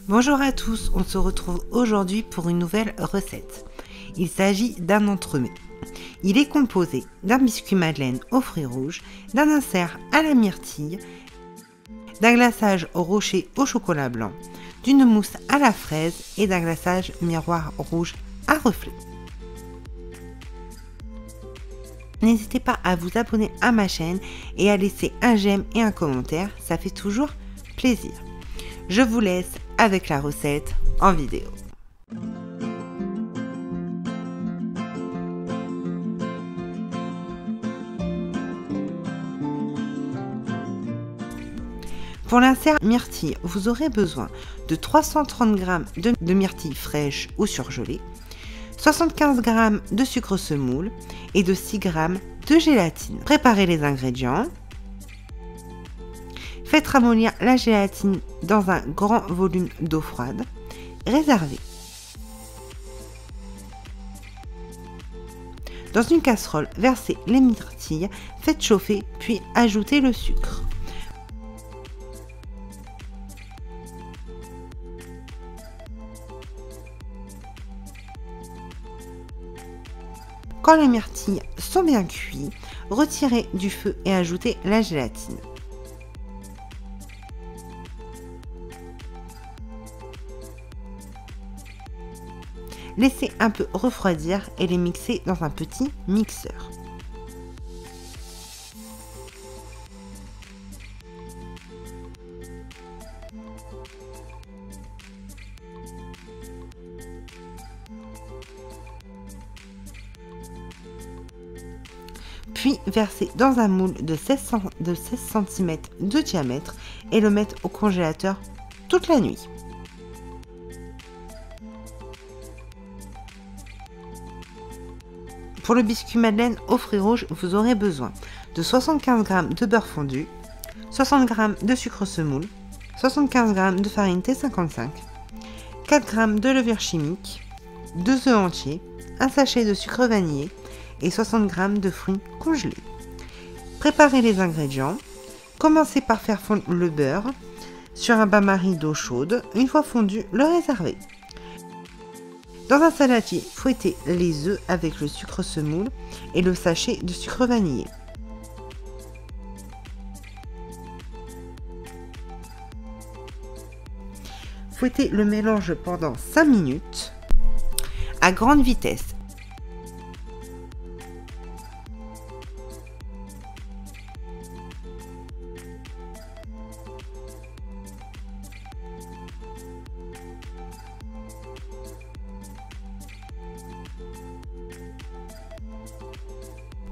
Bonjour à tous, on se retrouve aujourd'hui pour une nouvelle recette. Il s'agit d'un entremets. Il est composé d'un biscuit madeleine aux fruits rouges, d'un insert à la myrtille, d'un glaçage au rocher au chocolat blanc, d'une mousse à la fraise et d'un glaçage miroir rouge à reflets. N'hésitez pas à vous abonner à ma chaîne et à laisser un j'aime et un commentaire, ça fait toujours plaisir. Je vous laisse avec la recette en vidéo. Pour l'insert myrtille, vous aurez besoin de 330 g de myrtille fraîche ou surgelée, 75 g de sucre semoule et de 6 g de gélatine. Préparez les ingrédients. Faites ramollir la gélatine dans un grand volume d'eau froide. Réservez. Dans une casserole, versez les myrtilles, faites chauffer, puis ajoutez le sucre. Quand les myrtilles sont bien cuits, retirez du feu et ajoutez la gélatine. Laissez un peu refroidir et les mixer dans un petit mixeur. Puis versez dans un moule de 16 cm de diamètre et le mettre au congélateur toute la nuit. Pour le biscuit madeleine aux fruits rouges, vous aurez besoin de 75 g de beurre fondu, 60 g de sucre semoule, 75 g de farine T55, 4 g de levure chimique, 2 œufs entiers, un sachet de sucre vanillé et 60 g de fruits congelés. Préparez les ingrédients. Commencez par faire fondre le beurre sur un bain-marie d'eau chaude. Une fois fondu, le réservez. Dans un saladier, fouettez les œufs avec le sucre semoule et le sachet de sucre vanillé. Fouettez le mélange pendant 5 minutes à grande vitesse.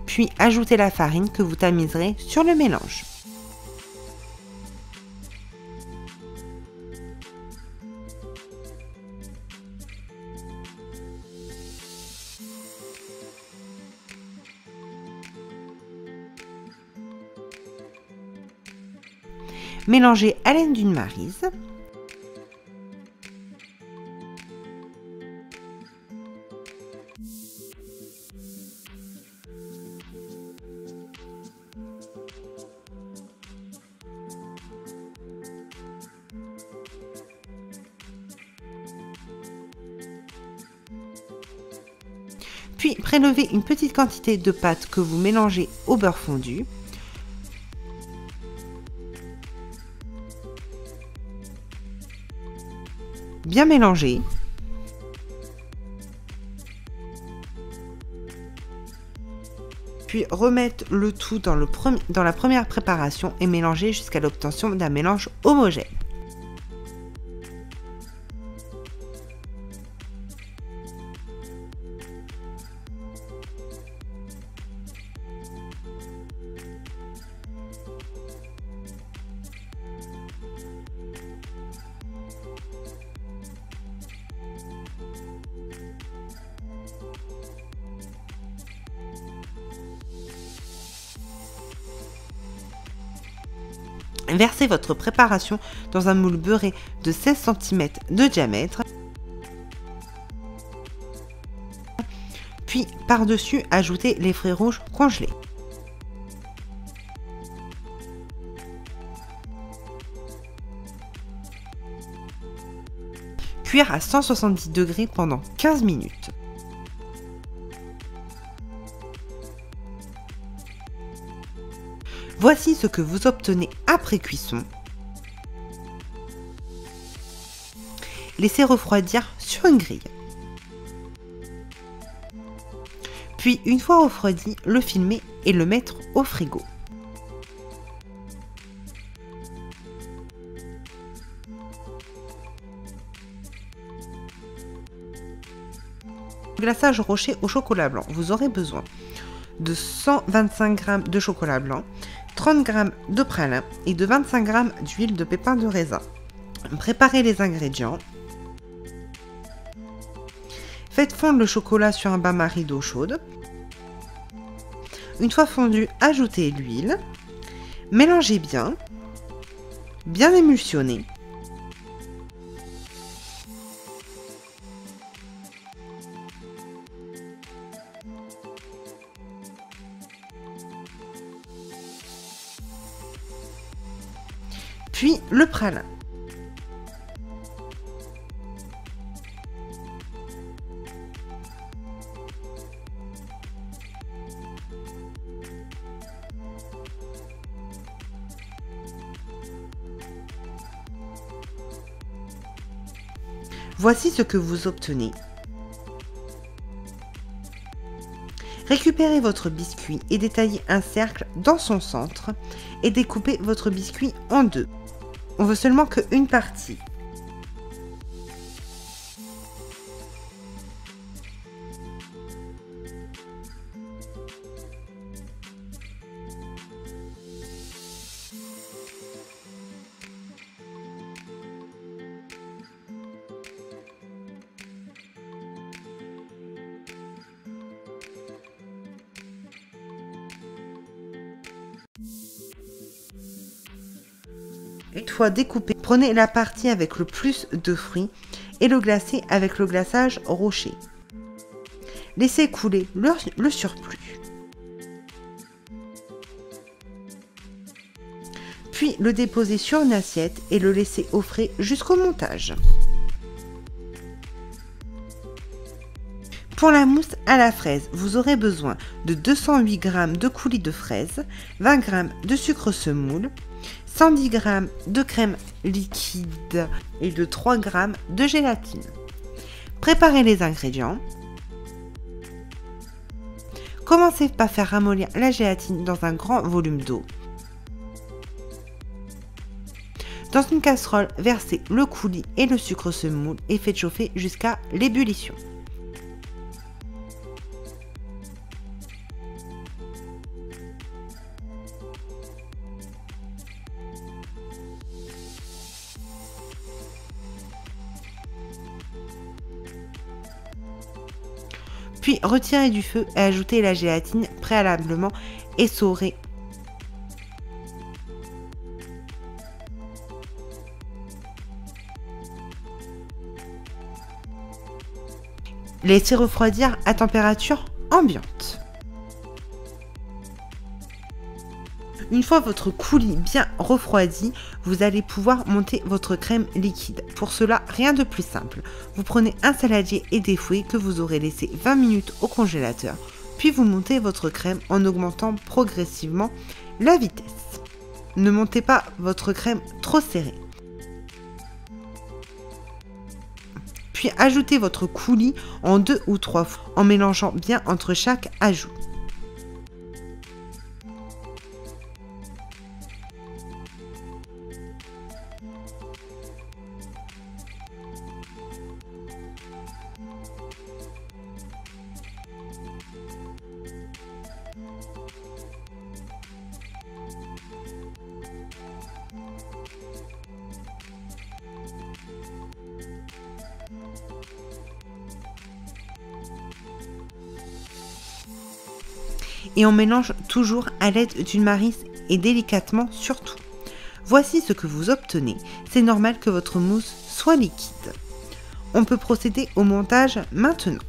Puis ajoutez la farine que vous tamiserez sur le mélange. Mélangez à l'aide d'une maryse. Puis prélevez une petite quantité de pâte que vous mélangez au beurre fondu. Bien mélanger. Puis remettre le tout dans la première préparation et mélanger jusqu'à l'obtention d'un mélange homogène. Versez votre préparation dans un moule beurré de 16 cm de diamètre. Puis par-dessus, ajoutez les fruits rouges congelés. Cuire à 170 degrés pendant 15 minutes. Voici ce que vous obtenez après cuisson. Laissez refroidir sur une grille. Puis, une fois refroidi, le filmer et le mettre au frigo. Glaçage rocher au chocolat blanc. Vous aurez besoin de 125 g de chocolat blanc, 30 g de pralin et de 25 g d'huile de pépins de raisin. Préparez les ingrédients. Faites fondre le chocolat sur un bain-marie d'eau chaude. Une fois fondu, ajoutez l'huile. Mélangez bien. Bien émulsionner. Puis le pralin. Voici ce que vous obtenez. Récupérez votre biscuit et détaillez un cercle dans son centre et découpez votre biscuit en deux. On veut seulement qu'une partie. Une fois découpé, prenez la partie avec le plus de fruits et le glacez avec le glaçage rocher. Laissez couler le surplus. Puis le déposer sur une assiette et le laisser au frais jusqu'au montage. Pour la mousse à la fraise, vous aurez besoin de 208 g de coulis de fraises, 20 g de sucre semoule, 110 g de crème liquide et de 3 g de gélatine. Préparez les ingrédients. Commencez par faire ramollir la gélatine dans un grand volume d'eau. Dans une casserole, versez le coulis et le sucre semoule et faites chauffer jusqu'à l'ébullition. Puis retirez du feu et ajoutez la gélatine préalablement essorée. Laissez refroidir à température ambiante. Une fois votre coulis bien refroidi, vous allez pouvoir monter votre crème liquide. Pour cela, rien de plus simple. Vous prenez un saladier et des fouets que vous aurez laissé 20 minutes au congélateur, puis vous montez votre crème en augmentant progressivement la vitesse. Ne montez pas votre crème trop serrée. Puis ajoutez votre coulis en 2 ou 3 fois en mélangeant bien entre chaque ajout. Et on mélange toujours à l'aide d'une maryse et délicatement surtout. Voici ce que vous obtenez. C'est normal que votre mousse soit liquide. On peut procéder au montage maintenant.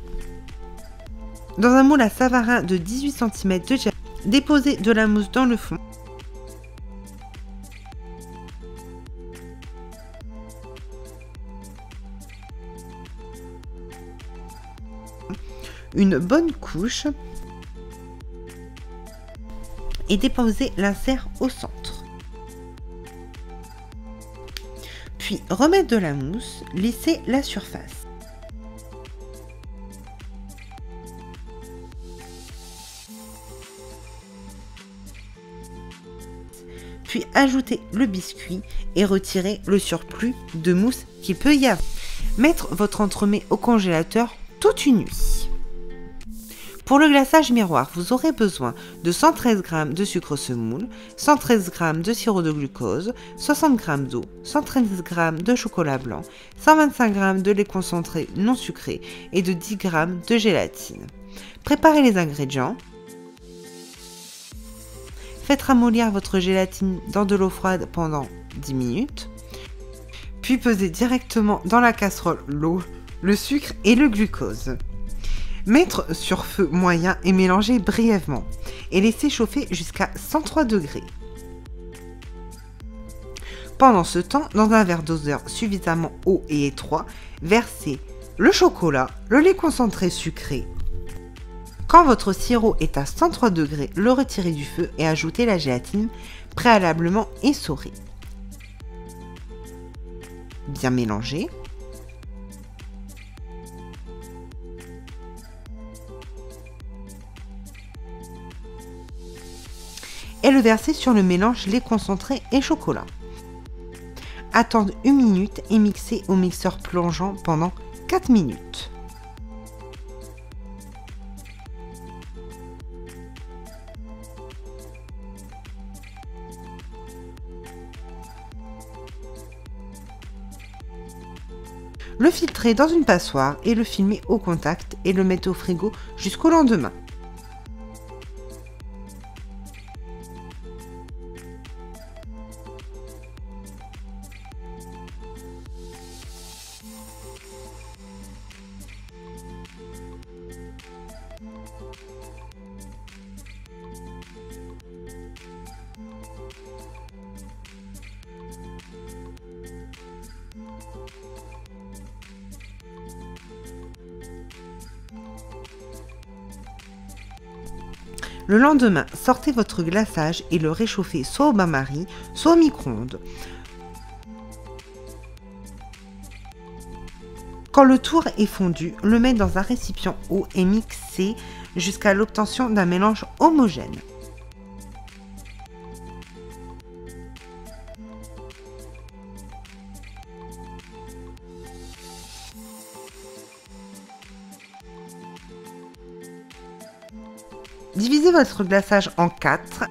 Dans un moule à savarin de 18 cm de diamètre, déposez de la mousse dans le fond. une bonne couche et déposez l'insert au centre. Puis remettre de la mousse, lisser la surface. Puis ajouter le biscuit et retirer le surplus de mousse qu'il peut y avoir. Mettre votre entremets au congélateur toute une nuit. Pour le glaçage miroir, vous aurez besoin de 113 g de sucre semoule, 113 g de sirop de glucose, 60 g d'eau, 113 g de chocolat blanc, 125 g de lait concentré non sucré et de 10 g de gélatine. Préparez les ingrédients. Faites ramollir votre gélatine dans de l'eau froide pendant 10 minutes. Puis pesez directement dans la casserole l'eau, le sucre et le glucose. Mettre sur feu moyen et mélanger brièvement et laisser chauffer jusqu'à 103 degrés. Pendant ce temps, dans un verre doseur suffisamment haut et étroit, versez le chocolat, le lait concentré sucré. Quand votre sirop est à 103 degrés, le retirez du feu et ajoutez la gélatine préalablement essorée. Bien mélanger. Et le verser sur le mélange lait concentré et chocolat. Attendre 1 minute et mixer au mixeur plongeant pendant 4 minutes. Le filtrer dans une passoire et le filmer au contact et le mettre au frigo jusqu'au lendemain. Le lendemain, sortez votre glaçage et le réchauffez soit au bain-marie, soit au micro-ondes. Quand le tour est fondu, le mettre dans un récipient haut et mixer jusqu'à l'obtention d'un mélange homogène. Divisez votre glaçage en 4.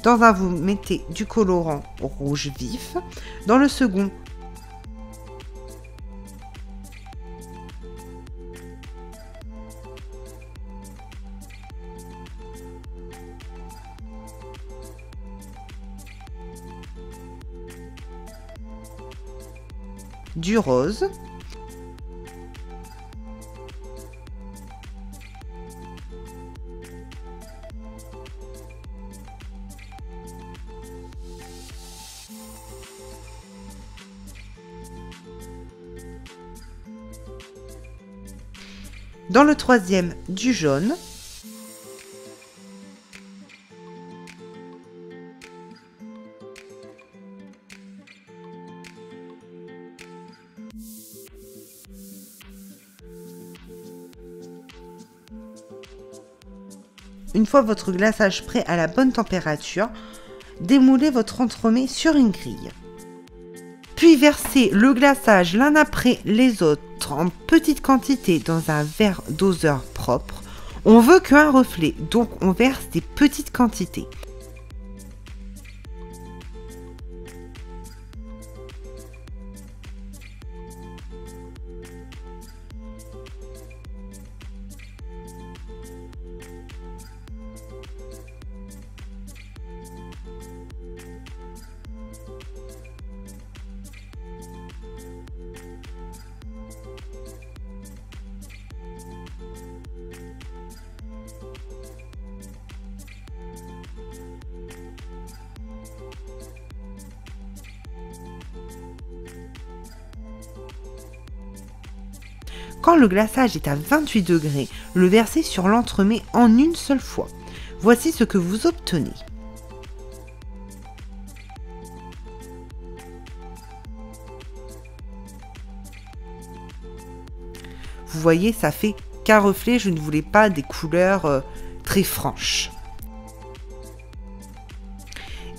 Dans un, vous mettez du colorant rouge vif. Dans le second, du rose. Dans le troisième, du jaune. Une fois votre glaçage prêt à la bonne température, démoulez votre entremets sur une grille. Puis versez le glaçage l'un après les autres en petite quantité dans un verre doseur propre. On veut qu'un reflet, donc on verse des petites quantités. Quand le glaçage est à 28 degrés, le versez sur l'entremets en une seule fois. Voici ce que vous obtenez. Vous voyez, ça fait qu'un reflet, je ne voulais pas des couleurs très franches.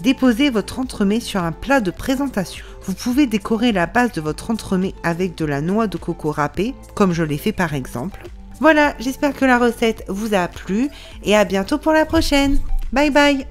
Déposez votre entremets sur un plat de présentation. Vous pouvez décorer la base de votre entremets avec de la noix de coco râpée, comme je l'ai fait par exemple. Voilà, j'espère que la recette vous a plu et à bientôt pour la prochaine. Bye bye!